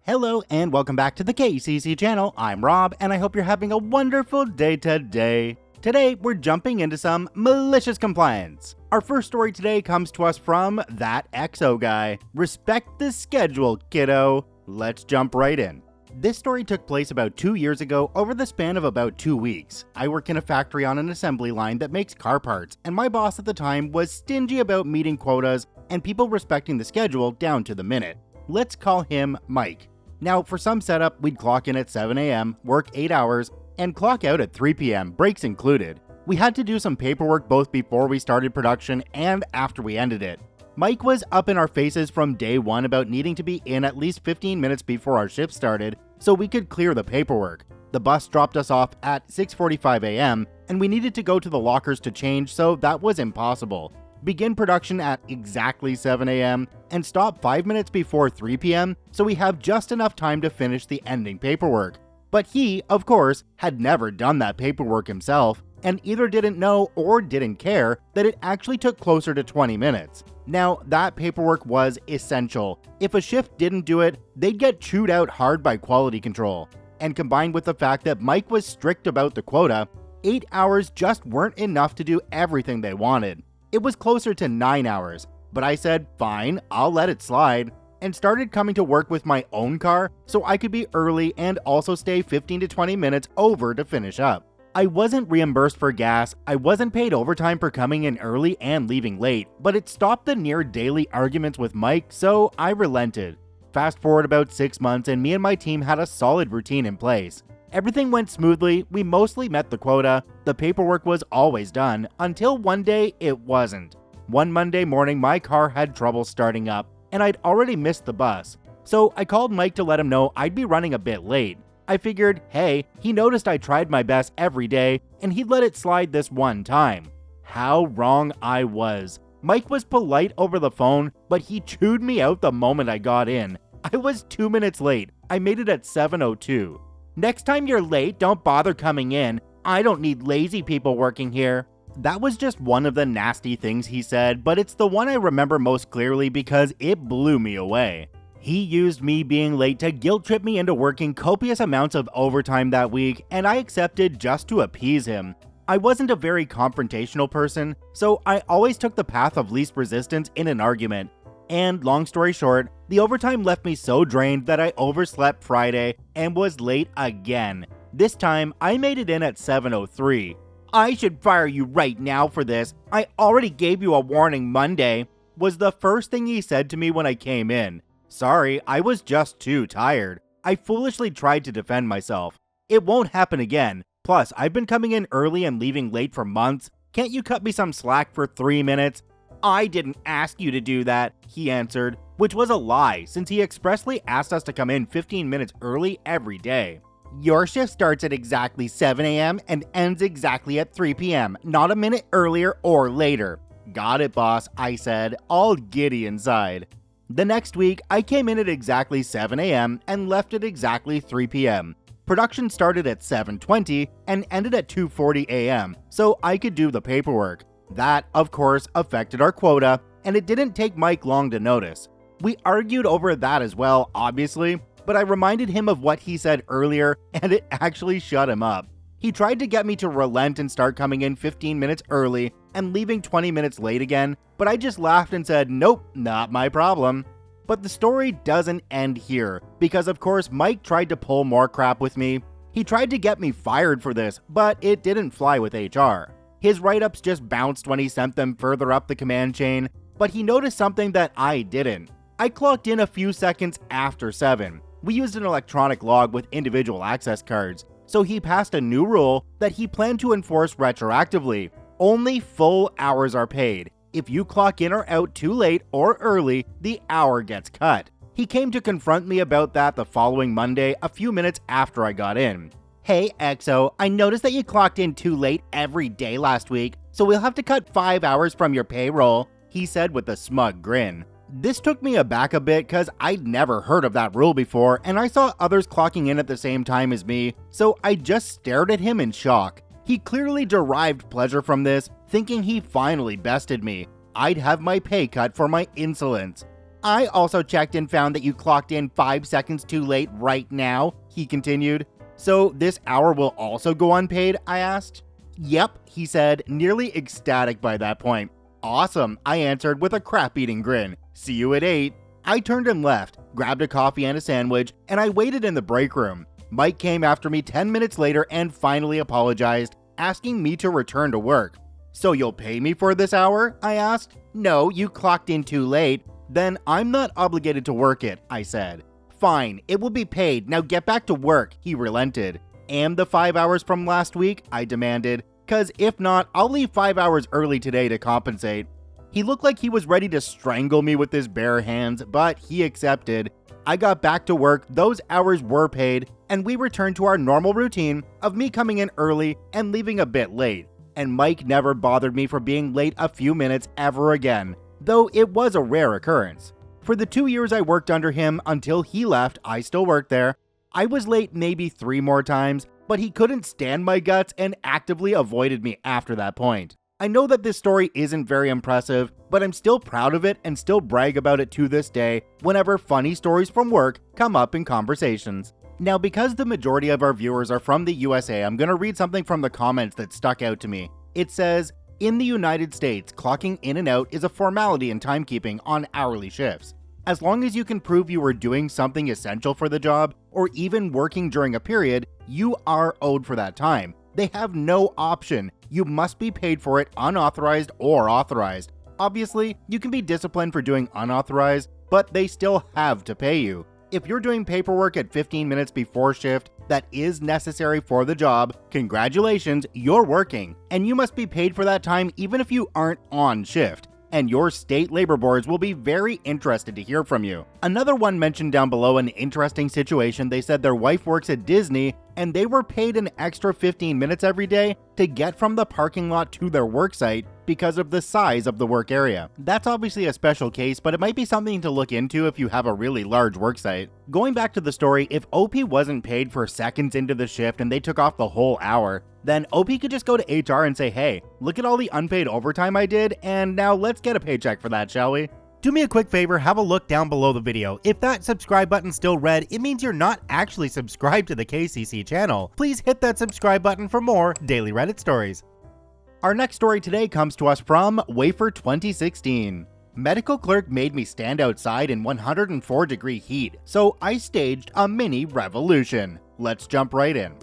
Hello and welcome back to the KCC channel. I'm Rob and I hope you're having a wonderful day today. Today we're jumping into some malicious compliance. Our first story today comes to us from that XO guy. Respect the schedule, kiddo. Let's jump right in. This story took place about 2 years ago over the span of about 2 weeks. I work in a factory on an assembly line that makes car parts, and my boss at the time was stingy about meeting quotas and people respecting the schedule down to the minute. Let's call him Mike. Now, for some setup, we'd clock in at 7 a.m., work 8 hours, and clock out at 3 p.m., breaks included. We had to do some paperwork both before we started production and after we ended it. Mike was up in our faces from day one about needing to be in at least 15 minutes before our shift started so we could clear the paperwork. The bus dropped us off at 6:45 a.m., and we needed to go to the lockers to change, so that was impossible. Begin production at exactly 7 a.m. and stop 5 minutes before 3 p.m. so we have just enough time to finish the ending paperwork. But he, of course, had never done that paperwork himself and either didn't know or didn't care that it actually took closer to 20 minutes. Now, that paperwork was essential. If a shift didn't do it, they'd get chewed out hard by quality control. And combined with the fact that Mike was strict about the quota, 8 hours just weren't enough to do everything they wanted. It was closer to 9 hours, but I said, fine, I'll let it slide, and started coming to work with my own car so I could be early and also stay 15 to 20 minutes over to finish up. I wasn't reimbursed for gas, I wasn't paid overtime for coming in early and leaving late, but it stopped the near daily arguments with Mike, so I relented. Fast forward about 6 months and me and my team had a solid routine in place. Everything went smoothly, we mostly met the quota, the paperwork was always done, until one day it wasn't. One Monday morning my car had trouble starting up, and I'd already missed the bus. So I called Mike to let him know I'd be running a bit late. I figured, hey, he noticed I tried my best every day, and he'd let it slide this one time. How wrong I was. Mike was polite over the phone, but he chewed me out the moment I got in. I was 2 minutes late. I made it at 7:02. Next time you're late, don't bother coming in. I don't need lazy people working here. That was just one of the nasty things he said, but it's the one I remember most clearly because it blew me away. He used me being late to guilt trip me into working copious amounts of overtime that week, and I accepted just to appease him. I wasn't a very confrontational person, so I always took the path of least resistance in an argument. And long story short, the overtime left me so drained that I overslept Friday and was late again. This time, I made it in at 7:03. I should fire you right now for this. I already gave you a warning Monday, was the first thing he said to me when I came in. Sorry, I was just too tired. I foolishly tried to defend myself. It won't happen again. Plus, I've been coming in early and leaving late for months. Can't you cut me some slack for 3 minutes? I didn't ask you to do that, he answered, which was a lie since he expressly asked us to come in 15 minutes early every day. Your shift starts at exactly 7 a.m. and ends exactly at 3 p.m., not a minute earlier or later. Got it, boss, I said, all giddy inside. The next week, I came in at exactly 7 a.m. and left at exactly 3 p.m. Production started at 7:20 and ended at 2:40 a.m., so I could do the paperwork. That, of course, affected our quota, and it didn't take Mike long to notice. We argued over that as well, obviously, but I reminded him of what he said earlier, and it actually shut him up. He tried to get me to relent and start coming in 15 minutes early and leaving 20 minutes late again, but I just laughed and said, nope, not my problem. But the story doesn't end here, because of course Mike tried to pull more crap with me. He tried to get me fired for this, but it didn't fly with HR. His write-ups just bounced when he sent them further up the command chain, but he noticed something that I didn't. I clocked in a few seconds after 7. We used an electronic log with individual access cards, so he passed a new rule that he planned to enforce retroactively. Only full hours are paid. If you clock in or out too late or early, the hour gets cut. He came to confront me about that the following Monday, a few minutes after I got in. Hey XO, I noticed that you clocked in too late every day last week, so we'll have to cut 5 hours from your payroll, he said with a smug grin. This took me aback a bit cause I'd never heard of that rule before and I saw others clocking in at the same time as me, so I just stared at him in shock. He clearly derived pleasure from this, thinking he finally bested me. I'd have my pay cut for my insolence. I also checked and found that you clocked in 5 seconds too late right now, he continued. So this hour will also go unpaid, I asked. Yep, he said, nearly ecstatic by that point. Awesome, I answered with a crap-eating grin. See you at 8. I turned and left, grabbed a coffee and a sandwich, and I waited in the break room. Mike came after me 10 minutes later and finally apologized, asking me to return to work. So you'll pay me for this hour? I asked. No, you clocked in too late. Then I'm not obligated to work it, I said. Fine, it will be paid. Now get back to work, he relented. And the 5 hours from last week? I demanded. Cause if not, I'll leave 5 hours early today to compensate. He looked like he was ready to strangle me with his bare hands, but he accepted. I got back to work, those hours were paid, and we returned to our normal routine of me coming in early and leaving a bit late. And Mike never bothered me for being late a few minutes ever again, though it was a rare occurrence. For the 2 years I worked under him until he left, I still worked there. I was late maybe 3 more times, but he couldn't stand my guts and actively avoided me after that point. I know that this story isn't very impressive, but I'm still proud of it and still brag about it to this day whenever funny stories from work come up in conversations. Now, because the majority of our viewers are from the USA, I'm going to read something from the comments that stuck out to me. It says, in the United States, clocking in and out is a formality in timekeeping on hourly shifts. As long as you can prove you were doing something essential for the job, or even working during a period, you are owed for that time. They have no option. You must be paid for it unauthorized or authorized. Obviously, you can be disciplined for doing unauthorized, but they still have to pay you. If you're doing paperwork at 15 minutes before shift that is necessary for the job, congratulations, you're working, and you must be paid for that time even if you aren't on shift. And your state labor boards will be very interested to hear from you. Another one mentioned down below an interesting situation. They said their wife works at Disney and they were paid an extra 15 minutes every day to get from the parking lot to their work site because of the size of the work area. That's obviously a special case, but it might be something to look into if you have a really large work site. Going back to the story, if OP wasn't paid for seconds into the shift and they took off the whole hour, then OP could just go to HR and say, hey, look at all the unpaid overtime I did, and now let's get a paycheck for that, shall we? Do me a quick favor, have a look down below the video. If that subscribe button's still red, it means you're not actually subscribed to the KCC channel. Please hit that subscribe button for more daily Reddit stories. Our next story today comes to us from Wafer 2016. Medical clerk made me stand outside in 104-degree heat, so I staged a mini revolution. Let's jump right in.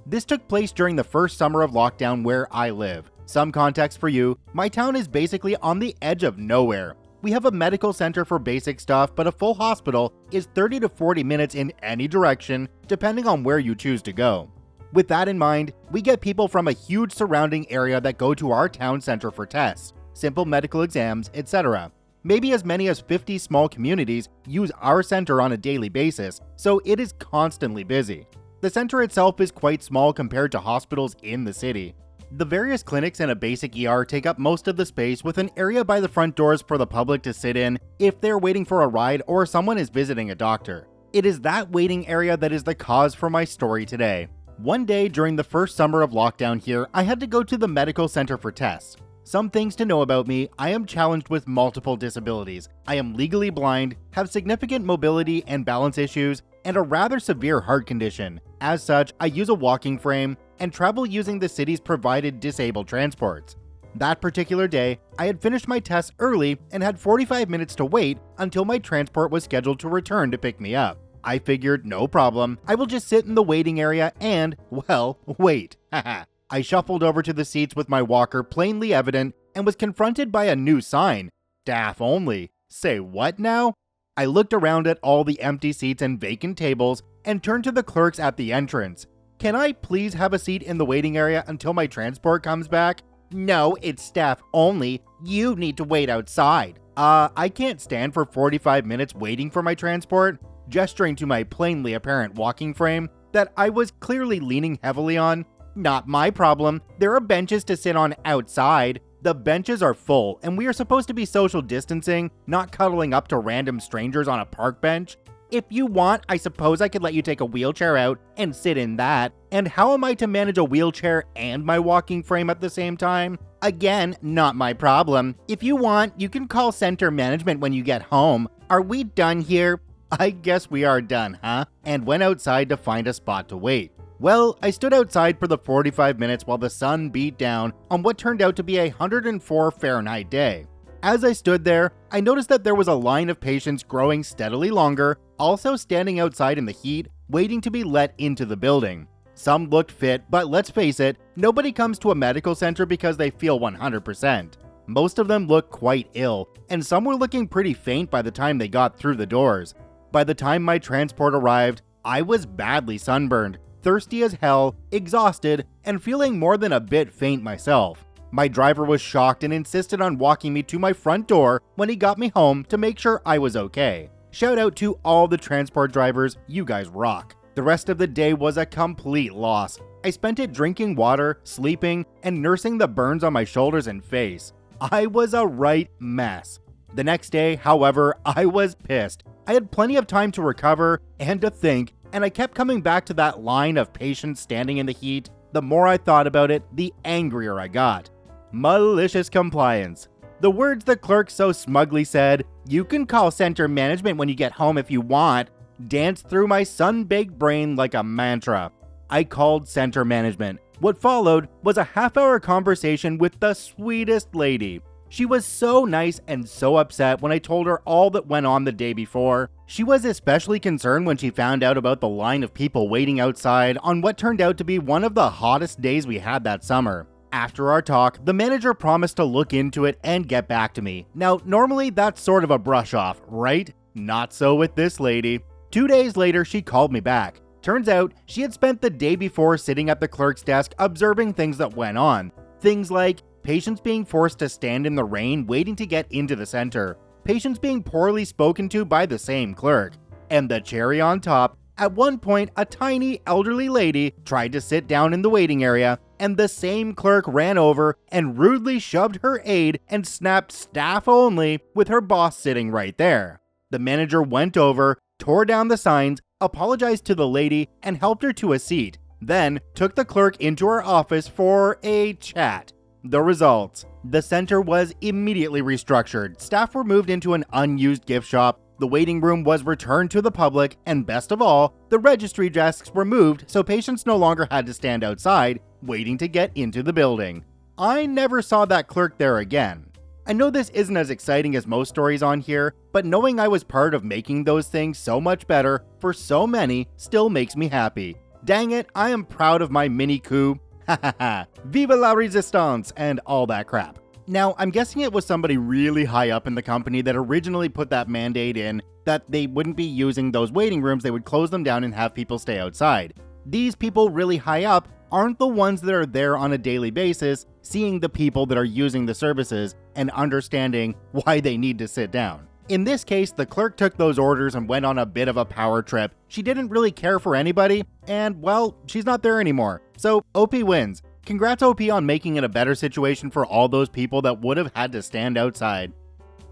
This took place during the first summer of lockdown where I live. Some context for you, my town is basically on the edge of nowhere. We have a medical center for basic stuff, but a full hospital is 30 to 40 minutes in any direction, depending on where you choose to go. With that in mind, we get people from a huge surrounding area that go to our town center for tests, simple medical exams, etc. Maybe as many as 50 small communities use our center on a daily basis, so it is constantly busy. The center itself is quite small compared to hospitals in the city. The various clinics and a basic ER take up most of the space, with an area by the front doors for the public to sit in if they're waiting for a ride or someone is visiting a doctor. It is that waiting area that is the cause for my story today. One day during the first summer of lockdown here, I had to go to the medical center for tests. Some things to know about me: I am challenged with multiple disabilities. I am legally blind, have significant mobility and balance issues, and a rather severe heart condition. As such, I use a walking frame and travel using the city's provided disabled transports. That particular day, I had finished my tests early and had 45 minutes to wait until my transport was scheduled to return to pick me up. I figured, no problem, I will just sit in the waiting area and, well, wait. I shuffled over to the seats with my walker plainly evident and was confronted by a new sign: staff only. Say what now? I looked around at all the empty seats and vacant tables and turned to the clerks at the entrance. Can I please have a seat in the waiting area until my transport comes back? No, it's staff only. You need to wait outside. I can't stand for 45 minutes waiting for my transport, gesturing to my plainly apparent walking frame that I was clearly leaning heavily on. Not my problem. There are benches to sit on outside. The benches are full, and we are supposed to be social distancing, not cuddling up to random strangers on a park bench. If you want, I suppose I could let you take a wheelchair out and sit in that. And how am I to manage a wheelchair and my walking frame at the same time? Again, not my problem. If you want, you can call center management when you get home. Are we done here? I guess we are done, huh? And went outside to find a spot to wait. Well, I stood outside for the 45 minutes while the sun beat down on what turned out to be a 104 Fahrenheit day. As I stood there, I noticed that there was a line of patients growing steadily longer, also standing outside in the heat, waiting to be let into the building. Some looked fit, but let's face it, nobody comes to a medical center because they feel 100%. Most of them looked quite ill, and some were looking pretty faint by the time they got through the doors. By the time my transport arrived, I was badly sunburned, thirsty as hell, exhausted, and feeling more than a bit faint myself. My driver was shocked and insisted on walking me to my front door when he got me home to make sure I was okay. Shout out to all the transport drivers, you guys rock. The rest of the day was a complete loss. I spent it drinking water, sleeping, and nursing the burns on my shoulders and face. I was a right mess. The next day, however, I was pissed. I had plenty of time to recover and to think, and I kept coming back to that line of patients standing in the heat. The more I thought about it, the angrier I got. Malicious compliance. The words the clerk so smugly said, "You can call center management when you get home if you want," danced through my sun-baked brain like a mantra. I called center management. What followed was a half-hour conversation with the sweetest lady. She was so nice and so upset when I told her all that went on the day before. She was especially concerned when she found out about the line of people waiting outside on what turned out to be one of the hottest days we had that summer. After our talk, the manager promised to look into it and get back to me. Now, normally that's sort of a brush off, right? Not so with this lady. 2 days later, she called me back. Turns out, she had spent the day before sitting at the clerk's desk observing things that went on. Things like patients being forced to stand in the rain waiting to get into the center, patients being poorly spoken to by the same clerk, and the cherry on top, at one point a tiny elderly lady tried to sit down in the waiting area, and the same clerk ran over and rudely shoved her aide and snapped "staff only" with her boss sitting right there. The manager went over, tore down the signs, apologized to the lady, and helped her to a seat, then took the clerk into her office for a chat. The results: the center was immediately restructured, staff were moved into an unused gift shop, the waiting room was returned to the public, and best of all, the registry desks were moved so patients no longer had to stand outside, waiting to get into the building. I never saw that clerk there again. I know this isn't as exciting as most stories on here, but knowing I was part of making those things so much better for so many still makes me happy. Dang it, I am proud of my mini coup. Ha ha ha. Viva la resistance and all that crap. Now, I'm guessing it was somebody really high up in the company that originally put that mandate in that they wouldn't be using those waiting rooms, they would close them down and have people stay outside. These people really high up aren't the ones that are there on a daily basis, seeing the people that are using the services and understanding why they need to sit down. In this case, the clerk took those orders and went on a bit of a power trip. She didn't really care for anybody, and well, she's not there anymore. So OP wins. Congrats OP on making it a better situation for all those people that would have had to stand outside.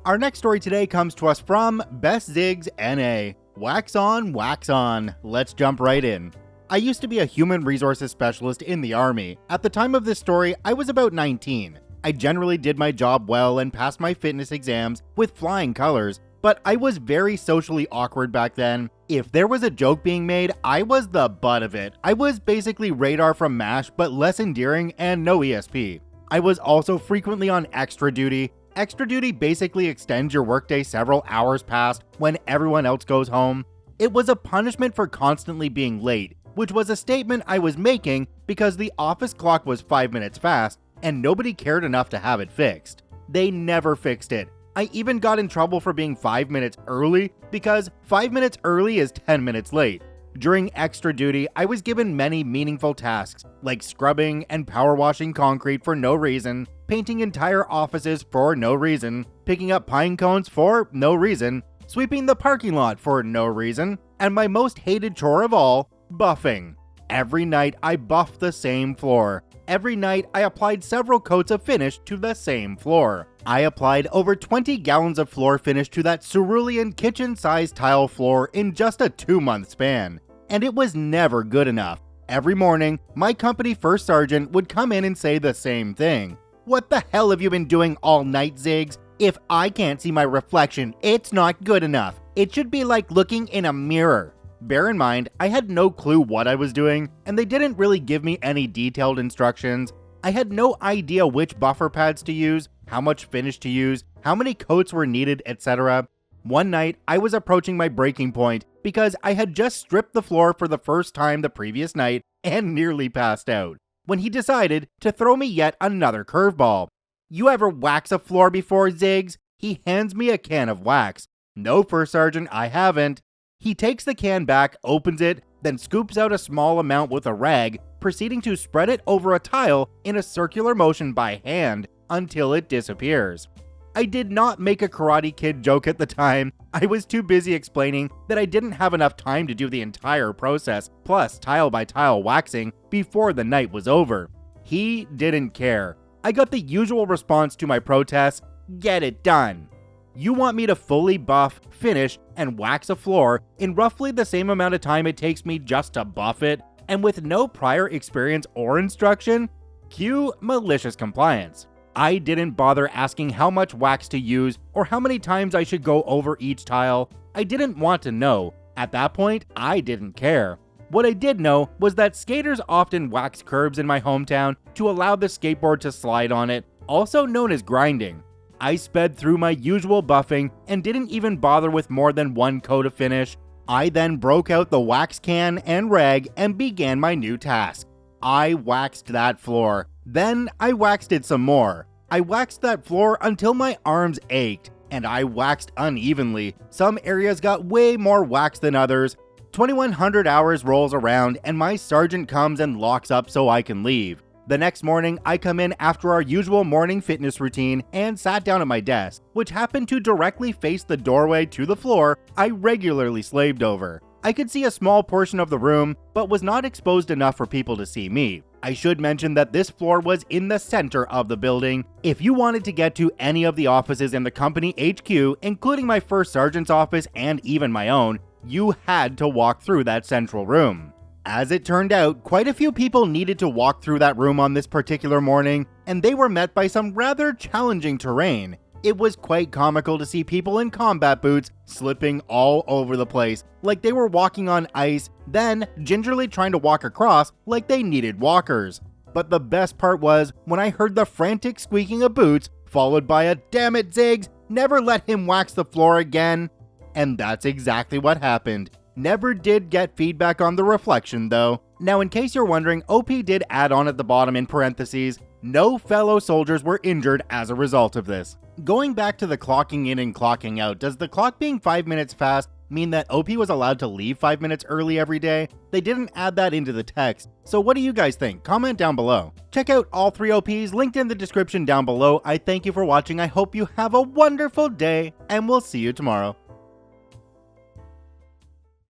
Our next story today comes to us from Best Zigs NA. Wax on, wax on. Let's jump right in. I used to be a human resources specialist in the Army. At the time of this story, I was about 19. I generally did my job well and passed my fitness exams with flying colors, but I was very socially awkward back then. If there was a joke being made, I was the butt of it. I was basically Radar from MASH, but less endearing and no ESP. I was also frequently on extra duty. Extra duty basically extends your workday several hours past when everyone else goes home. It was a punishment for constantly being late, which was a statement I was making because the office clock was 5 minutes fast and nobody cared enough to have it fixed. They never fixed it. I even got in trouble for being 5 minutes early because 5 minutes early is 10 minutes late. During extra duty, I was given many meaningful tasks like scrubbing and power washing concrete for no reason, painting entire offices for no reason, picking up pine cones for no reason, sweeping the parking lot for no reason, and my most hated chore of all, buffing. Every night I buffed the same floor. Every night I applied several coats of finish to the same floor. I applied over 20 gallons of floor finish to that cerulean kitchen-sized tile floor in just a 2-month span. And it was never good enough. Every morning, my company first sergeant would come in and say the same thing. "What the hell have you been doing all night, Ziggs? If I can't see my reflection, it's not good enough. It should be like looking in a mirror. Bear in mind, I had no clue what I was doing, and they didn't really give me any detailed instructions. I had no idea which buffer pads to use, how much finish to use, how many coats were needed, etc. One night, I was approaching my breaking point because I had just stripped the floor for the first time the previous night and nearly passed out, when he decided to throw me yet another curveball. You ever wax a floor before, Ziggs? He hands me a can of wax. No, First Sergeant, I haven't. He takes the can back, opens it, then scoops out a small amount with a rag, proceeding to spread it over a tile in a circular motion by hand until it disappears. I did not make a Karate Kid joke at the time. I was too busy explaining that I didn't have enough time to do the entire process, plus tile by tile waxing, before the night was over. He didn't care. I got the usual response to my protest: get it done. You want me to fully buff, finish, and wax a floor in roughly the same amount of time it takes me just to buff it, and with no prior experience or instruction? Cue malicious compliance. I didn't bother asking how much wax to use or how many times I should go over each tile. I didn't want to know. At that point, I didn't care. What I did know was that skaters often wax curbs in my hometown to allow the skateboard to slide on it, also known as grinding. I sped through my usual buffing and didn't even bother with more than one coat of finish. I then broke out the wax can and rag and began my new task. I waxed that floor. Then I waxed it some more. I waxed that floor until my arms ached, and I waxed unevenly. Some areas got way more wax than others. 2100 hours rolls around and my sergeant comes and locks up so I can leave. The next morning, I come in after our usual morning fitness routine and sat down at my desk, which happened to directly face the doorway to the floor I regularly slaved over. I could see a small portion of the room, but was not exposed enough for people to see me. I should mention that this floor was in the center of the building. If you wanted to get to any of the offices in the company HQ, including my first sergeant's office and even my own, you had to walk through that central room. As it turned out, quite a few people needed to walk through that room on this particular morning, and they were met by some rather challenging terrain. It was quite comical to see people in combat boots slipping all over the place, like they were walking on ice, then gingerly trying to walk across like they needed walkers. But the best part was when I heard the frantic squeaking of boots, followed by a "damn it, Ziggs, never let him wax the floor again." And that's exactly what happened. Never did get feedback on the reflection though. Now in case you're wondering, OP did add on at the bottom in parentheses, no fellow soldiers were injured as a result of this. Going back to the clocking in and clocking out, does the clock being 5 minutes fast mean that OP was allowed to leave 5 minutes early every day? They didn't add that into the text, so what do you guys think? Comment down below. Check out all 3 OPs linked in the description down below. I thank you for watching, I hope you have a wonderful day, and we'll see you tomorrow.